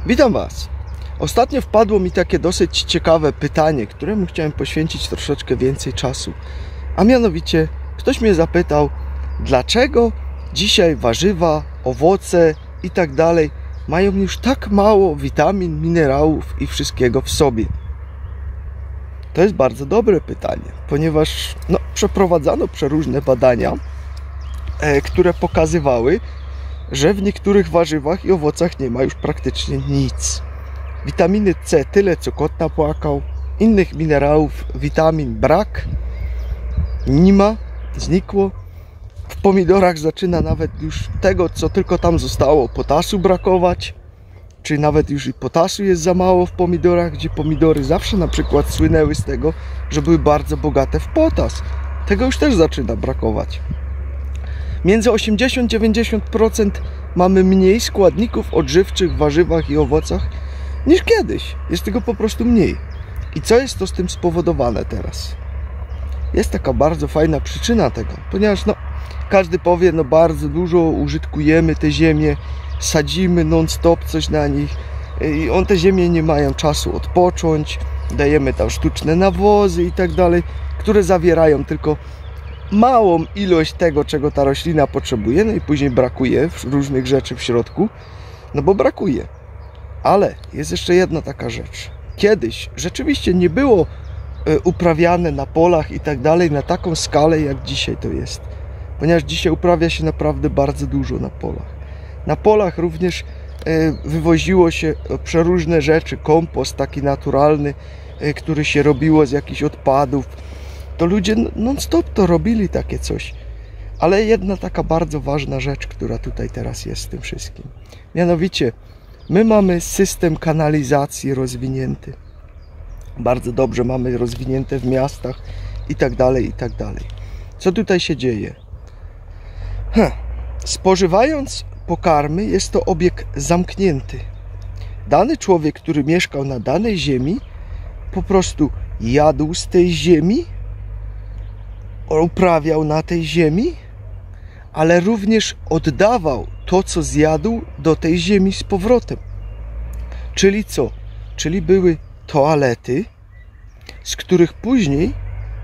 Witam Was. Ostatnio wpadło mi takie dosyć ciekawe pytanie, któremu chciałem poświęcić troszeczkę więcej czasu. A mianowicie ktoś mnie zapytał, dlaczego dzisiaj warzywa, owoce i tak dalej mają już tak mało witamin, minerałów i wszystkiego w sobie. To jest bardzo dobre pytanie, ponieważ przeprowadzano przeróżne badania, które pokazywały, że w niektórych warzywach i owocach nie ma już praktycznie nic. Witaminy C tyle, co kot napłakał. Innych minerałów, witamin brak. Nie ma, znikło. W pomidorach zaczyna nawet już tego, co tylko tam zostało, potasu brakować. Czy nawet już i potasu jest za mało w pomidorach, gdzie pomidory zawsze na przykład słynęły z tego, że były bardzo bogate w potas. Tego już też zaczyna brakować. Między 80-90% mamy mniej składników odżywczych w warzywach i owocach niż kiedyś. Jest tego po prostu mniej. I co jest to z tym spowodowane teraz? Jest taka bardzo fajna przyczyna tego, ponieważ każdy powie, bardzo dużo użytkujemy te ziemię, sadzimy non-stop coś na nich i te ziemie nie mają czasu odpocząć, dajemy tam sztuczne nawozy i tak dalej, które zawierają tylko małą ilość tego, czego ta roślina potrzebuje, i później brakuje różnych rzeczy w środku, bo brakuje. Ale jest jeszcze jedna taka rzecz. Kiedyś rzeczywiście nie było uprawiane na polach i tak dalej na taką skalę, jak dzisiaj to jest. Ponieważ dzisiaj uprawia się naprawdę bardzo dużo na polach. Na polach również wywoziło się przeróżne rzeczy, kompost taki naturalny, który się robiło z jakichś odpadów. To ludzie non-stop to robili takie coś. Ale jedna taka bardzo ważna rzecz, która tutaj teraz jest z tym wszystkim. Mianowicie, my mamy system kanalizacji rozwinięty. Bardzo dobrze mamy rozwinięte w miastach i tak dalej, i tak dalej. Co tutaj się dzieje? Spożywając pokarmy, jest to obieg zamknięty. Dany człowiek, który mieszkał na danej ziemi, po prostu jadł z tej ziemi, uprawiał na tej ziemi, ale również oddawał to, co zjadł, do tej ziemi z powrotem. Czyli co? Czyli były toalety, z których później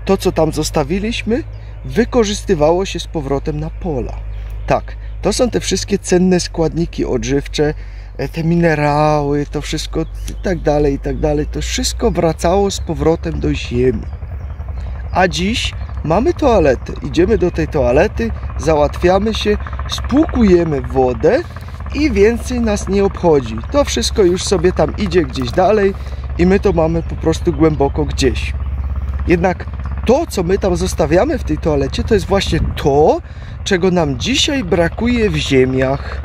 to, co tam zostawiliśmy, wykorzystywało się z powrotem na pola. Tak, to są te wszystkie cenne składniki odżywcze, te minerały, to wszystko i tak dalej, i tak dalej. To wszystko wracało z powrotem do ziemi. A dziś mamy toaletę. Idziemy do tej toalety, załatwiamy się, spłukujemy wodę i więcej nas nie obchodzi. To wszystko już sobie tam idzie gdzieś dalej i my to mamy po prostu głęboko gdzieś. Jednak to, co my tam zostawiamy w tej toalecie, to jest właśnie to, czego nam dzisiaj brakuje w ziemiach.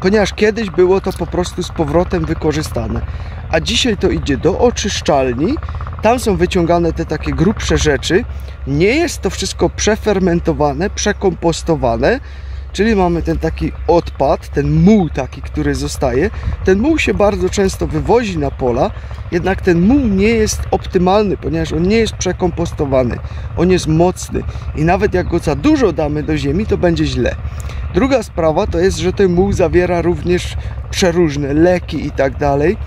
Ponieważ kiedyś było to po prostu z powrotem wykorzystane. A dzisiaj to idzie do oczyszczalni. Tam są wyciągane te takie grubsze rzeczy. Nie jest to wszystko przefermentowane, przekompostowane. Czyli mamy ten taki odpad, ten muł taki, który zostaje. Ten muł się bardzo często wywozi na pola, jednak ten muł nie jest optymalny, ponieważ on nie jest przekompostowany. On jest mocny i nawet jak go za dużo damy do ziemi, to będzie źle. Druga sprawa to jest, że ten muł zawiera również przeróżne leki i tak dalej,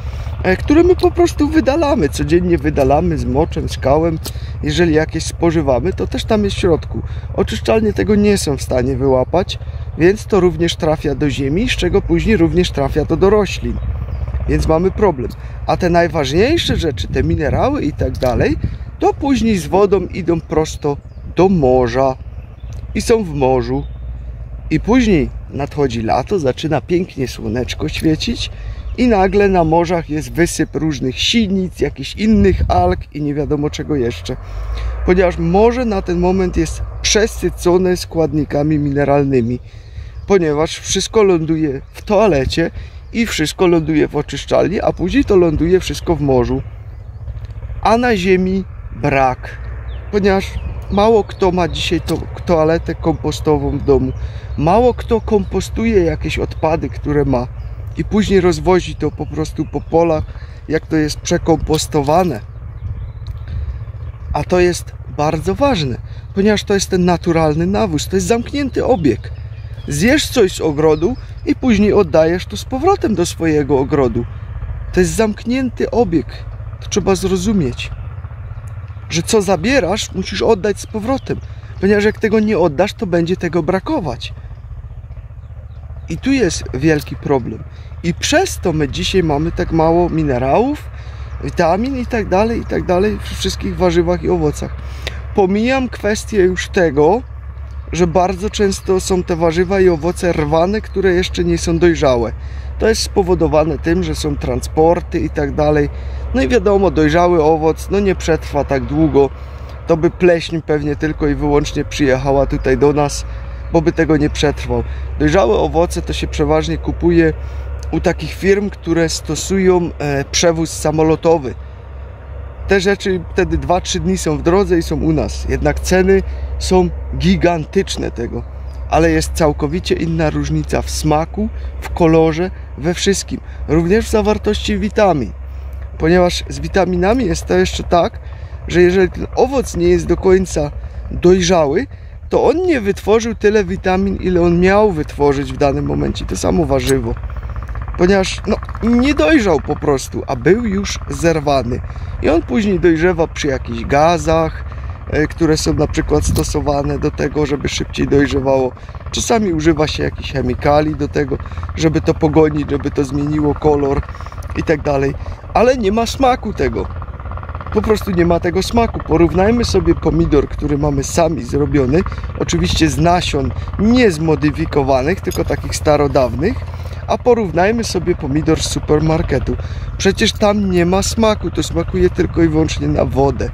które my po prostu wydalamy, codziennie wydalamy z moczem, z kałem. Jeżeli jakieś spożywamy, to też tam jest w środku. Oczyszczalnie tego nie są w stanie wyłapać, więc to również trafia do ziemi, z czego później również trafia to do roślin. Więc mamy problem. A te najważniejsze rzeczy, te minerały i tak dalej, to później z wodą idą prosto do morza i są w morzu. I później nadchodzi lato, zaczyna pięknie słoneczko świecić i nagle na morzach jest wysyp różnych sinic, jakichś innych alg i nie wiadomo czego jeszcze. Ponieważ morze na ten moment jest przesycone składnikami mineralnymi. Ponieważ wszystko ląduje w toalecie i wszystko ląduje w oczyszczalni, a później to ląduje wszystko w morzu. A na ziemi brak. Ponieważ mało kto ma dzisiaj toaletę kompostową w domu. Mało kto kompostuje jakieś odpady, które ma. I później rozwozi to po prostu po polach, jak to jest przekompostowane. A to jest bardzo ważne, ponieważ to jest ten naturalny nawóz, to jest zamknięty obieg. Zjesz coś z ogrodu i później oddajesz to z powrotem do swojego ogrodu. To jest zamknięty obieg. To trzeba zrozumieć, że co zabierasz, musisz oddać z powrotem. Ponieważ jak tego nie oddasz, to będzie tego brakować. I tu jest wielki problem. I przez to my dzisiaj mamy tak mało minerałów, witamin i tak dalej w wszystkich warzywach i owocach. Pomijam kwestię już tego, że bardzo często są te warzywa i owoce rwane, które jeszcze nie są dojrzałe. To jest spowodowane tym, że są transporty i tak dalej. No i wiadomo, dojrzały owoc no nie przetrwa tak długo. To by pleśń pewnie tylko i wyłącznie przyjechała tutaj do nas, bo by tego nie przetrwał. Dojrzałe owoce to się przeważnie kupuje u takich firm, które stosują przewóz samolotowy. Te rzeczy wtedy 2-3 dni są w drodze i są u nas. Jednak ceny są gigantyczne tego. Ale jest całkowicie inna różnica w smaku, w kolorze, we wszystkim. Również w zawartości witamin. Ponieważ z witaminami jest to jeszcze tak, że jeżeli ten owoc nie jest do końca dojrzały, to on nie wytworzył tyle witamin, ile on miał wytworzyć w danym momencie. To samo warzywo. Ponieważ no, nie dojrzał po prostu, a był już zerwany. I on później dojrzewa przy jakichś gazach, które są na przykład stosowane do tego, żeby szybciej dojrzewało. Czasami używa się jakichś chemikali do tego, żeby to pogonić, żeby to zmieniło kolor i tak dalej. Ale nie ma smaku tego. Po prostu nie ma tego smaku. Porównajmy sobie pomidor, który mamy sami zrobiony, oczywiście z nasion nie zmodyfikowanych, tylko takich starodawnych, a porównajmy sobie pomidor z supermarketu. Przecież tam nie ma smaku, to smakuje tylko i wyłącznie na wodę.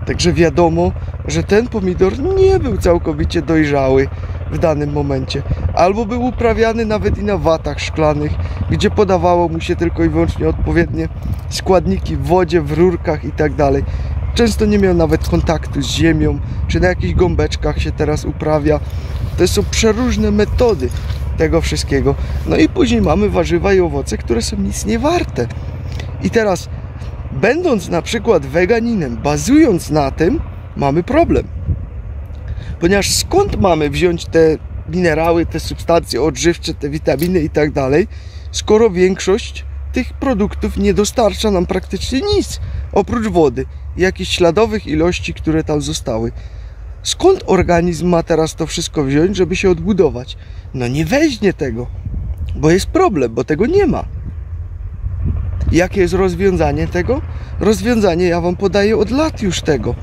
Także wiadomo, że ten pomidor nie był całkowicie dojrzały w danym momencie. Albo był uprawiany nawet i na watach szklanych, gdzie podawało mu się tylko i wyłącznie odpowiednie składniki w wodzie, w rurkach i tak dalej. Często nie miał nawet kontaktu z ziemią, czy na jakichś gąbeczkach się teraz uprawia. To są przeróżne metody tego wszystkiego. No i później mamy warzywa i owoce, które są nic nie warte. I teraz, będąc na przykład weganinem, bazując na tym, mamy problem. Ponieważ skąd mamy wziąć te minerały, te substancje odżywcze, te witaminy i tak dalej, skoro większość tych produktów nie dostarcza nam praktycznie nic, oprócz wody i jakichś śladowych ilości, które tam zostały. Skąd organizm ma teraz to wszystko wziąć, żeby się odbudować? No nie weźmie tego, bo jest problem, bo tego nie ma. Jakie jest rozwiązanie tego? Rozwiązanie ja wam podaję od lat już tego.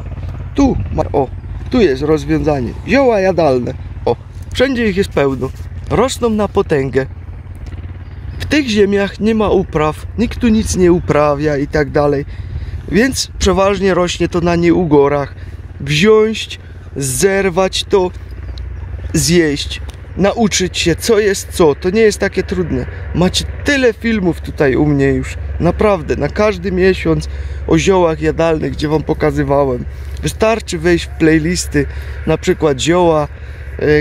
Tu jest rozwiązanie. Zioła jadalne. O, wszędzie ich jest pełno. Rosną na potęgę. W tych ziemiach nie ma upraw, nikt tu nic nie uprawia i tak dalej. Więc przeważnie rośnie to na nieugorach. Wziąć, zerwać to, zjeść, nauczyć się co jest co. To nie jest takie trudne. Macie tyle filmów tutaj u mnie już. Naprawdę, na każdy miesiąc o ziołach jadalnych, gdzie wam pokazywałem. Wystarczy wejść w playlisty, na przykład zioła,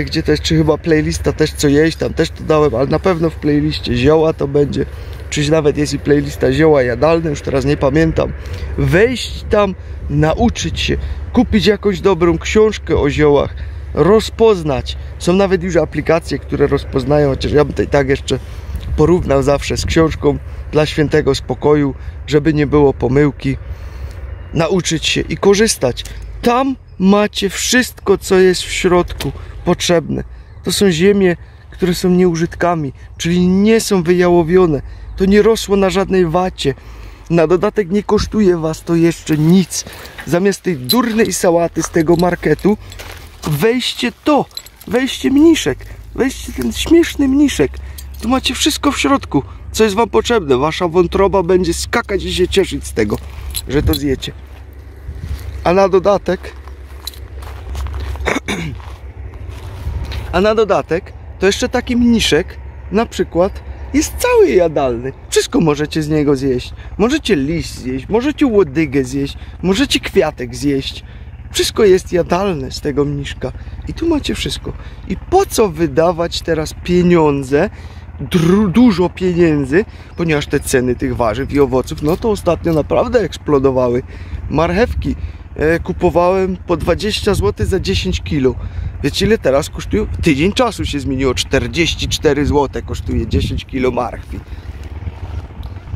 gdzie to jest, czy chyba playlista też co jeść, tam też to dałem, ale na pewno w playliście zioła to będzie, czy nawet jest i playlista zioła jadalne, już teraz nie pamiętam. Wejść tam, nauczyć się, kupić jakąś dobrą książkę o ziołach, rozpoznać. Są nawet już aplikacje, które rozpoznają, chociaż ja bym to i tak jeszcze porównał zawsze z książką dla świętego spokoju, żeby nie było pomyłki. Nauczyć się i korzystać. Tam macie wszystko, co jest w środku potrzebne. To są ziemie, które są nieużytkami, czyli nie są wyjałowione. To nie rosło na żadnej wacie. Na dodatek nie kosztuje was to jeszcze nic. Zamiast tej durnej sałaty z tego marketu, weźcie to. Weźcie mniszek. Weźcie ten śmieszny mniszek. Tu macie wszystko w środku, co jest wam potrzebne. Wasza wątroba będzie skakać i się cieszyć z tego, że to zjecie. A na dodatek to jeszcze taki mniszek na przykład jest cały jadalny. Wszystko możecie z niego zjeść. Możecie liść zjeść, możecie łodygę zjeść, możecie kwiatek zjeść. Wszystko jest jadalne z tego mniszka. I tu macie wszystko. I po co wydawać teraz pieniądze, dużo pieniędzy, ponieważ te ceny tych warzyw i owoców, no to ostatnio naprawdę eksplodowały. Marchewki kupowałem po 20 zł za 10 kg. Wiecie ile teraz kosztują? W tydzień czasu się zmieniło. 44 zł kosztuje 10 kg marchwi.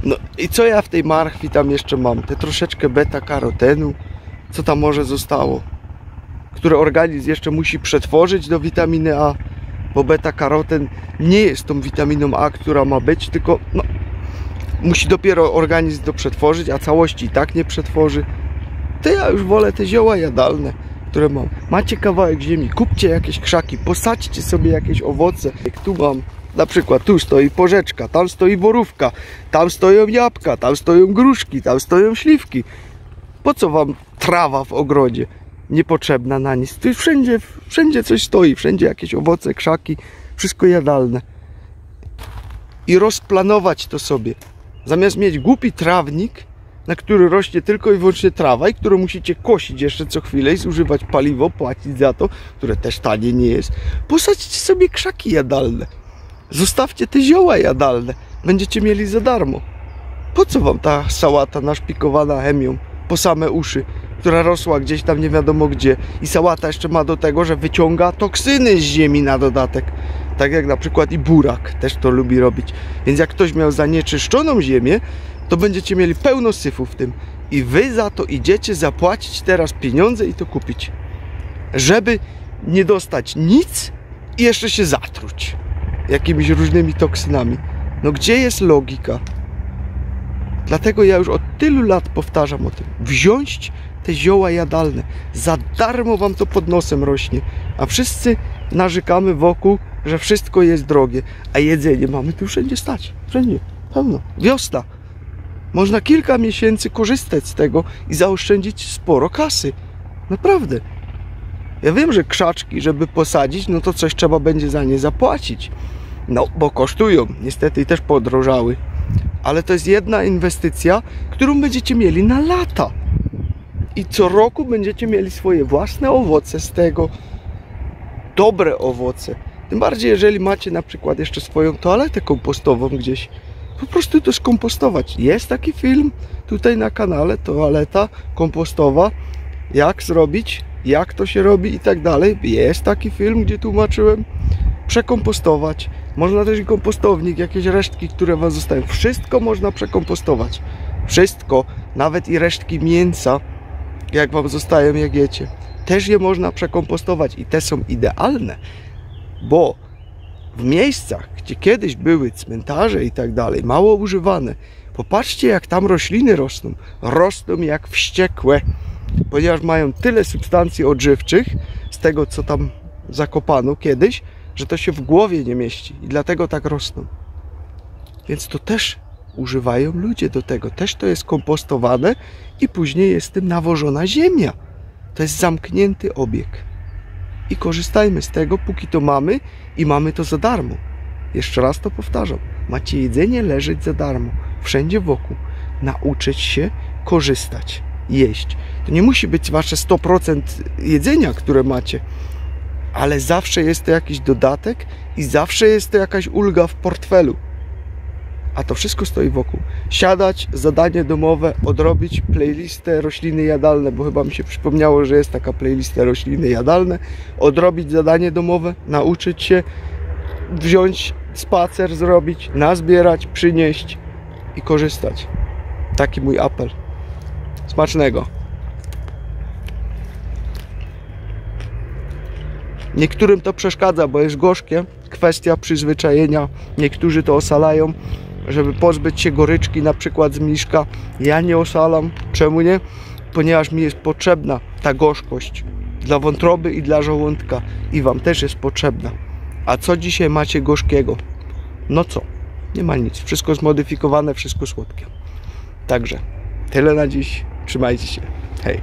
No i co ja w tej marchwi tam jeszcze mam? Te troszeczkę beta-karotenu, co tam może zostało, które organizm jeszcze musi przetworzyć do witaminy A, bo beta-karoten nie jest tą witaminą A, która ma być, tylko no, musi dopiero organizm to przetworzyć, a całości i tak nie przetworzy. To ja już wolę te zioła jadalne, które mam. Macie kawałek ziemi, kupcie jakieś krzaki, posadźcie sobie jakieś owoce. Jak tu mam, na przykład tu stoi porzeczka, tam stoi borówka, tam stoją jabłka, tam stoją gruszki, tam stoją śliwki. Po co wam trawa w ogrodzie? Niepotrzebna na nic. Tu wszędzie coś stoi, wszędzie jakieś owoce, krzaki, wszystko jadalne. I rozplanować to sobie. Zamiast mieć głupi trawnik, na który rośnie tylko i wyłącznie trawa i którą musicie kosić jeszcze co chwilę i zużywać paliwo, płacić za to, które też tanie nie jest. Posadźcie sobie krzaki jadalne. Zostawcie te zioła jadalne. Będziecie mieli za darmo. Po co wam ta sałata naszpikowana chemią po same uszy, która rosła gdzieś tam nie wiadomo gdzie, i sałata jeszcze ma do tego, że wyciąga toksyny z ziemi na dodatek, tak jak na przykład i burak też to lubi robić. Więc jak ktoś miał zanieczyszczoną ziemię, to będziecie mieli pełno syfu w tym i wy za to idziecie zapłacić teraz pieniądze i to kupić, żeby nie dostać nic i jeszcze się zatruć jakimiś różnymi toksynami. No gdzie jest logika? Dlatego ja już od tylu lat powtarzam o tym. Wziąć te zioła jadalne. Za darmo wam to pod nosem rośnie. A wszyscy narzekamy wokół, że wszystko jest drogie. A jedzenie mamy tu wszędzie stać. Wszędzie. Pełno. Wiosna. Można kilka miesięcy korzystać z tego i zaoszczędzić sporo kasy. Naprawdę. Ja wiem, że krzaczki, żeby posadzić, no to coś trzeba będzie za nie zapłacić. No, bo kosztują. Niestety też podrożały. Ale to jest jedna inwestycja, którą będziecie mieli na lata. I co roku będziecie mieli swoje własne owoce z tego. Dobre owoce. Tym bardziej, jeżeli macie na przykład jeszcze swoją toaletę kompostową gdzieś. Po prostu to skompostować. Jest taki film tutaj na kanale, toaleta kompostowa. Jak zrobić, jak to się robi i tak dalej. Jest taki film, gdzie tłumaczyłem. Przekompostować. Można też i kompostownik, jakieś resztki, które wam zostają. Wszystko można przekompostować. Wszystko, nawet i resztki mięsa, jak wam zostają, jak jecie. Też je można przekompostować i te są idealne, bo w miejscach, gdzie kiedyś były cmentarze i tak dalej, mało używane, popatrzcie, jak tam rośliny rosną. Rosną jak wściekłe, ponieważ mają tyle substancji odżywczych z tego, co tam zakopano kiedyś, że to się w głowie nie mieści i dlatego tak rosną. Więc to też używają ludzie do tego. Też to jest kompostowane i później jest tym nawożona ziemia. To jest zamknięty obieg. I korzystajmy z tego, póki to mamy i mamy to za darmo. Jeszcze raz to powtarzam. Macie jedzenie leżeć za darmo. Wszędzie wokół. Nauczyć się korzystać. Jeść. To nie musi być wasze 100% jedzenia, które macie. Ale zawsze jest to jakiś dodatek i zawsze jest to jakaś ulga w portfelu. A to wszystko stoi wokół. Siadać, zadanie domowe, odrobić playlistę rośliny jadalne, bo chyba mi się przypomniało, że jest taka playlista rośliny jadalne. Odrobić zadanie domowe, nauczyć się, wziąć spacer, zrobić, nazbierać, przynieść i korzystać. Taki mój apel. Smacznego. Niektórym to przeszkadza, bo jest gorzkie. Kwestia przyzwyczajenia. Niektórzy to osalają, żeby pozbyć się goryczki, na przykład z mniszka. Ja nie osalam. Czemu nie? Ponieważ mi jest potrzebna ta gorzkość dla wątroby i dla żołądka. I wam też jest potrzebna. A co dzisiaj macie gorzkiego? No co? Nie ma nic. Wszystko zmodyfikowane, wszystko słodkie. Także tyle na dziś. Trzymajcie się. Hej.